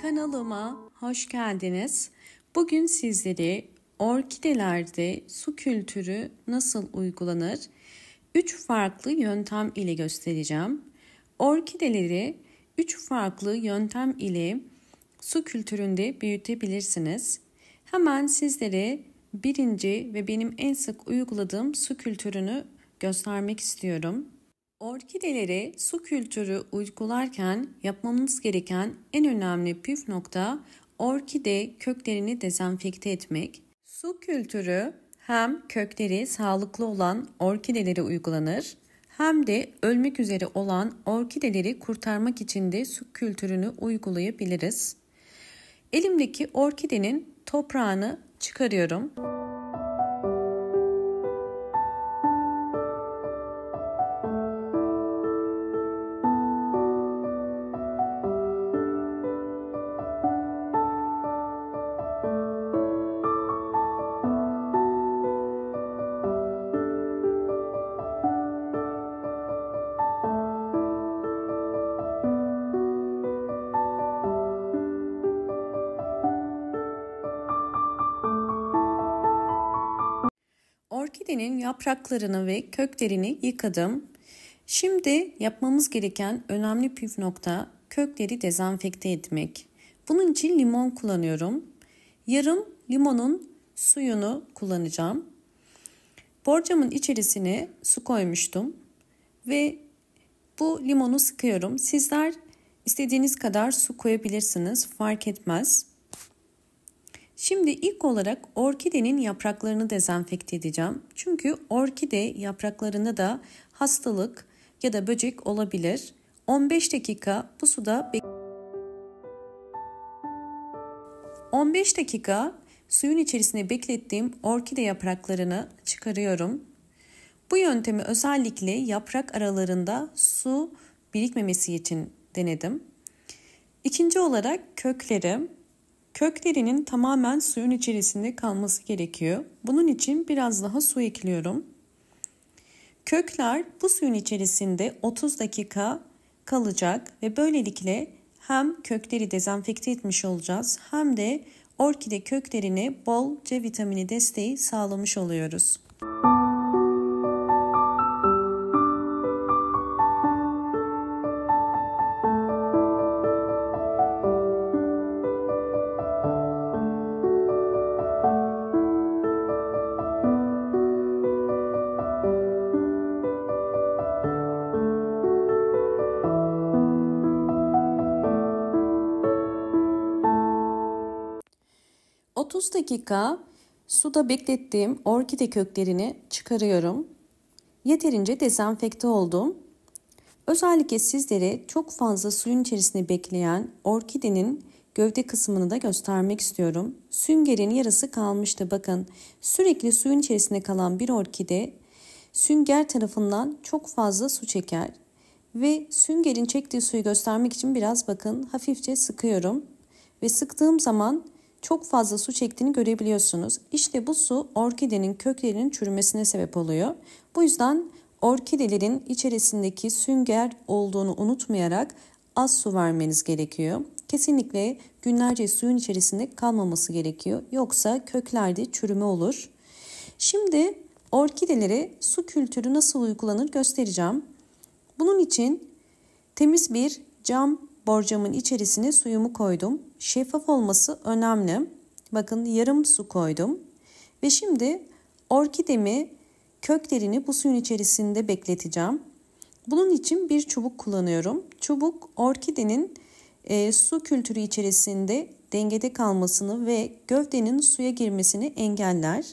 Kanalıma hoş geldiniz. Bugün sizlere orkidelerde su kültürü nasıl uygulanır? 3 farklı yöntem ile göstereceğim. Orkideleri 3 farklı yöntem ile su kültüründe büyütebilirsiniz. Hemen sizlere birinci ve benim en sık uyguladığım su kültürünü göstermek istiyorum. Orkidelere su kültürü uygularken yapmamız gereken en önemli püf nokta orkide köklerini dezenfekte etmek. Su kültürü hem kökleri sağlıklı olan orkidelere uygulanır hem de ölmek üzere olan orkideleri kurtarmak için de su kültürünü uygulayabiliriz. Elimdeki orkidenin toprağını çıkarıyorum. Orkidenin yapraklarını ve köklerini yıkadım. Şimdi yapmamız gereken önemli püf nokta kökleri dezenfekte etmek. Bunun için limon kullanıyorum. Yarım limonun suyunu kullanacağım. Borcamın içerisine su koymuştum ve bu limonu sıkıyorum. Sizler istediğiniz kadar su koyabilirsiniz, fark etmez. Şimdi ilk olarak orkidenin yapraklarını dezenfekte edeceğim. Çünkü orkide yapraklarında da hastalık ya da böcek olabilir. 15 dakika bu suda 15 dakika suyun içerisine beklettiğim orkide yapraklarını çıkarıyorum. Bu yöntemi özellikle yaprak aralarında su birikmemesi için denedim. İkinci olarak köklerinin tamamen suyun içerisinde kalması gerekiyor. Bunun için biraz daha su ekliyorum. Kökler bu suyun içerisinde 30 dakika kalacak ve böylelikle hem kökleri dezenfekte etmiş olacağız hem de orkide köklerine bol C vitamini desteği sağlamış oluyoruz. ...30 dakika suda beklettiğim orkide köklerini çıkarıyorum. Yeterince dezenfekte oldum. Özellikle sizlere çok fazla suyun içerisinde bekleyen orkidenin gövde kısmını da göstermek istiyorum. Süngerin yarısı kalmıştı. Bakın, sürekli suyun içerisinde kalan bir orkide sünger tarafından çok fazla su çeker. Ve süngerin çektiği suyu göstermek için biraz bakın hafifçe sıkıyorum. Ve sıktığım zaman çok fazla su çektiğini görebiliyorsunuz. İşte bu su orkidenin köklerinin çürümesine sebep oluyor. Bu yüzden orkidelerin içerisindeki sünger olduğunu unutmayarak az su vermeniz gerekiyor. Kesinlikle günlerce suyun içerisinde kalmaması gerekiyor. Yoksa köklerde çürüme olur. Şimdi orkidelere su kültürü nasıl uygulanır göstereceğim. Bunun için temiz bir cam borcamın içerisine suyumu koydum. Şeffaf olması önemli. Bakın yarım su koydum. Ve şimdi orkidemi köklerini bu suyun içerisinde bekleteceğim. Bunun için bir çubuk kullanıyorum. Çubuk orkidenin su kültürü içerisinde dengede kalmasını ve gövdenin suya girmesini engeller.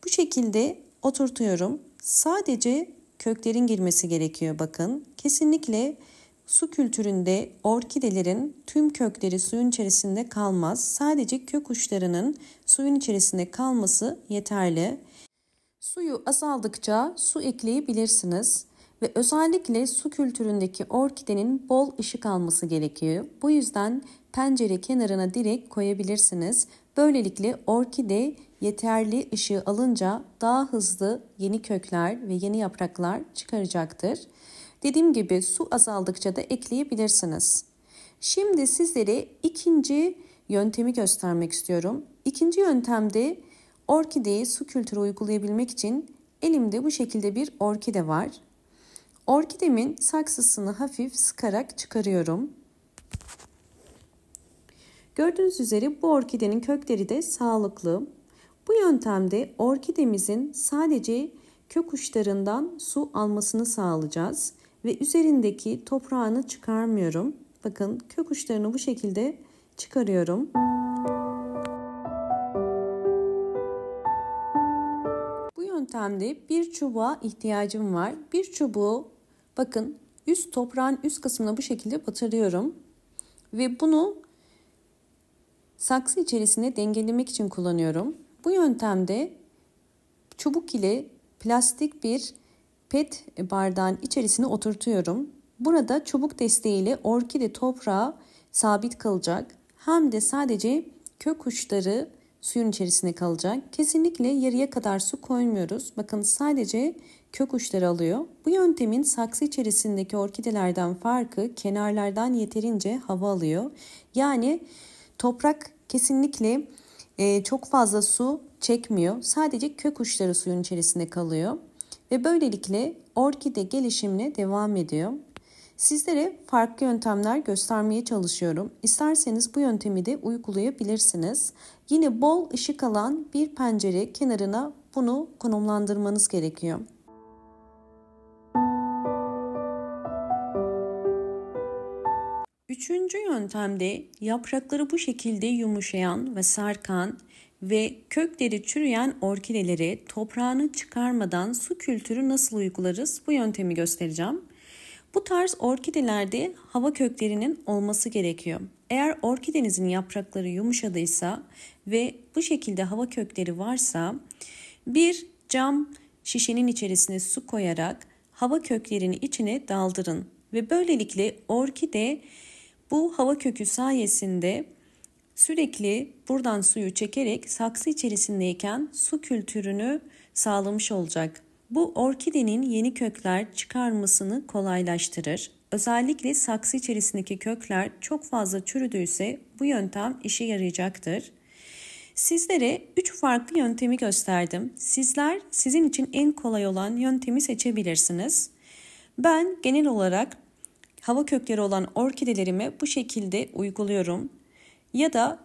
Bu şekilde oturtuyorum. Sadece köklerin girmesi gerekiyor bakın. Kesinlikle su kültüründe orkidelerin tüm kökleri suyun içerisinde kalmaz. Sadece kök uçlarının suyun içerisinde kalması yeterli. Suyu azaldıkça su ekleyebilirsiniz. Ve özellikle su kültüründeki orkidenin bol ışık alması gerekiyor. Bu yüzden pencere kenarına direkt koyabilirsiniz. Böylelikle orkide yeterli ışığı alınca daha hızlı yeni kökler ve yeni yapraklar çıkaracaktır. Dediğim gibi su azaldıkça da ekleyebilirsiniz. Şimdi sizlere ikinci yöntemi göstermek istiyorum. İkinci yöntemde orkideye su kültürü uygulayabilmek için elimde bu şekilde bir orkide var. Orkidemin saksısını hafif sıkarak çıkarıyorum. Gördüğünüz üzere bu orkidenin kökleri de sağlıklı. Bu yöntemde orkidemizin sadece kök uçlarından su almasını sağlayacağız ve üzerindeki toprağını çıkarmıyorum. Bakın kök uçlarını bu şekilde çıkarıyorum. Bu yöntemde bir çubuğa ihtiyacım var. Bir çubuğu bakın toprağın üst kısmına bu şekilde batırıyorum ve bunu saksı içerisine dengelemek için kullanıyorum. Bu yöntemde çubuk ile plastik bir pet bardağın içerisine oturtuyorum. Burada çubuk desteğiyle orkide toprağa sabit kalacak. Hem de sadece kök uçları suyun içerisine kalacak. Kesinlikle yarıya kadar su koymuyoruz. Bakın sadece kök uçları alıyor. Bu yöntemin saksı içerisindeki orkidelerden farkı kenarlardan yeterince hava alıyor. Yani toprak kesinlikle çok fazla su çekmiyor. Sadece kök uçları suyun içerisinde kalıyor. Ve böylelikle orkide gelişimine devam ediyor. Sizlere farklı yöntemler göstermeye çalışıyorum. İsterseniz bu yöntemi de uygulayabilirsiniz. Yine bol ışık alan bir pencere kenarına bunu konumlandırmanız gerekiyor. Üçüncü yöntemde yaprakları bu şekilde yumuşayan ve sarkan ve kökleri çürüyen orkideleri toprağını çıkarmadan su kültürü nasıl uygularız? Bu yöntemi göstereceğim. Bu tarz orkidelerde hava köklerinin olması gerekiyor. Eğer orkidenizin yaprakları yumuşadıysa ve bu şekilde hava kökleri varsa bir cam şişenin içerisine su koyarak hava köklerini içine daldırın ve böylelikle orkide bu hava kökü sayesinde sürekli buradan suyu çekerek saksı içerisindeyken su kültürünü sağlamış olacak. Bu orkidenin yeni kökler çıkarmasını kolaylaştırır. Özellikle saksı içerisindeki kökler çok fazla çürüdüyse bu yöntem işe yarayacaktır. Sizlere 3 farklı yöntemi gösterdim. Sizler sizin için en kolay olan yöntemi seçebilirsiniz. Ben genel olarak hava kökleri olan orkidelerime bu şekilde uyguluyorum. Ya da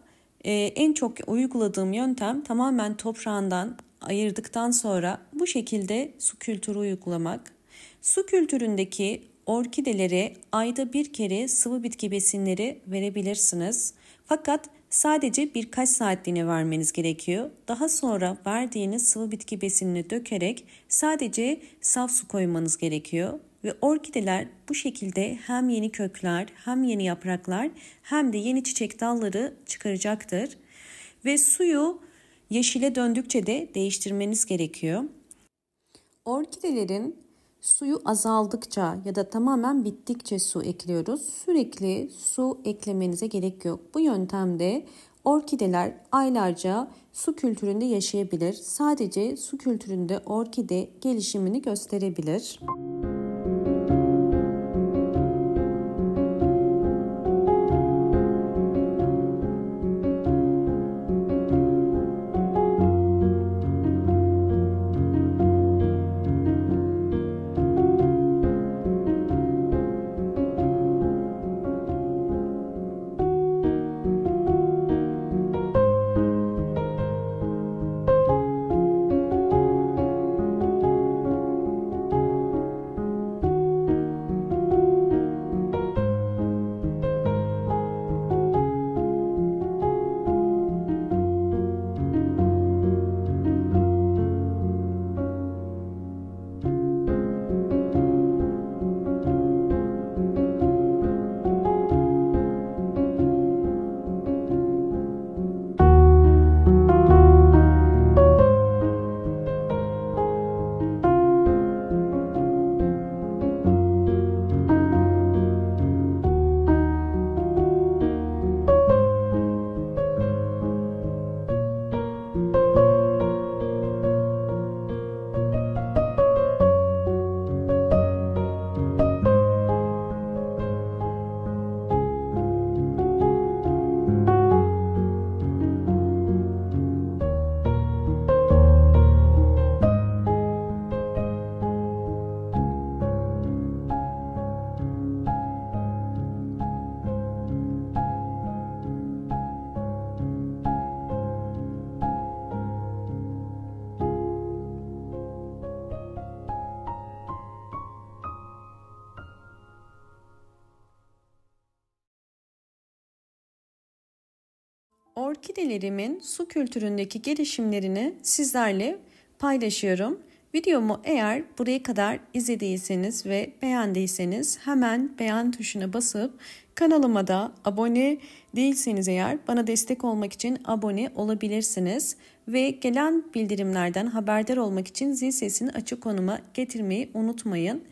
en çok uyguladığım yöntem tamamen toprağından ayırdıktan sonra bu şekilde su kültürü uygulamak. Su kültüründeki orkidelere ayda bir kere sıvı bitki besinleri verebilirsiniz. Fakat sadece birkaç saatliğine vermeniz gerekiyor. Daha sonra verdiğiniz sıvı bitki besinini dökerek sadece saf su koymanız gerekiyor. Ve orkideler bu şekilde hem yeni kökler hem yeni yapraklar hem de yeni çiçek dalları çıkaracaktır. Ve suyu yeşile döndükçe de değiştirmeniz gerekiyor. Orkidelerin suyu azaldıkça ya da tamamen bittikçe su ekliyoruz. Sürekli su eklemenize gerek yok. Bu yöntemde orkideler aylarca su kültüründe yaşayabilir. Sadece su kültüründe orkide gelişimini gösterebilir. Orkidelerimin su kültüründeki gelişimlerini sizlerle paylaşıyorum. Videomu eğer buraya kadar izlediyseniz ve beğendiyseniz hemen beğen tuşuna basıp kanalıma da abone değilseniz eğer bana destek olmak için abone olabilirsiniz. Ve gelen bildirimlerden haberdar olmak için zil sesini açık konuma getirmeyi unutmayın.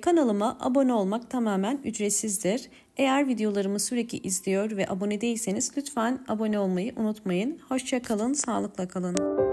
Kanalıma abone olmak tamamen ücretsizdir. Eğer videolarımı sürekli izliyor ve abone değilseniz lütfen abone olmayı unutmayın. Hoşça kalın, sağlıkla kalın.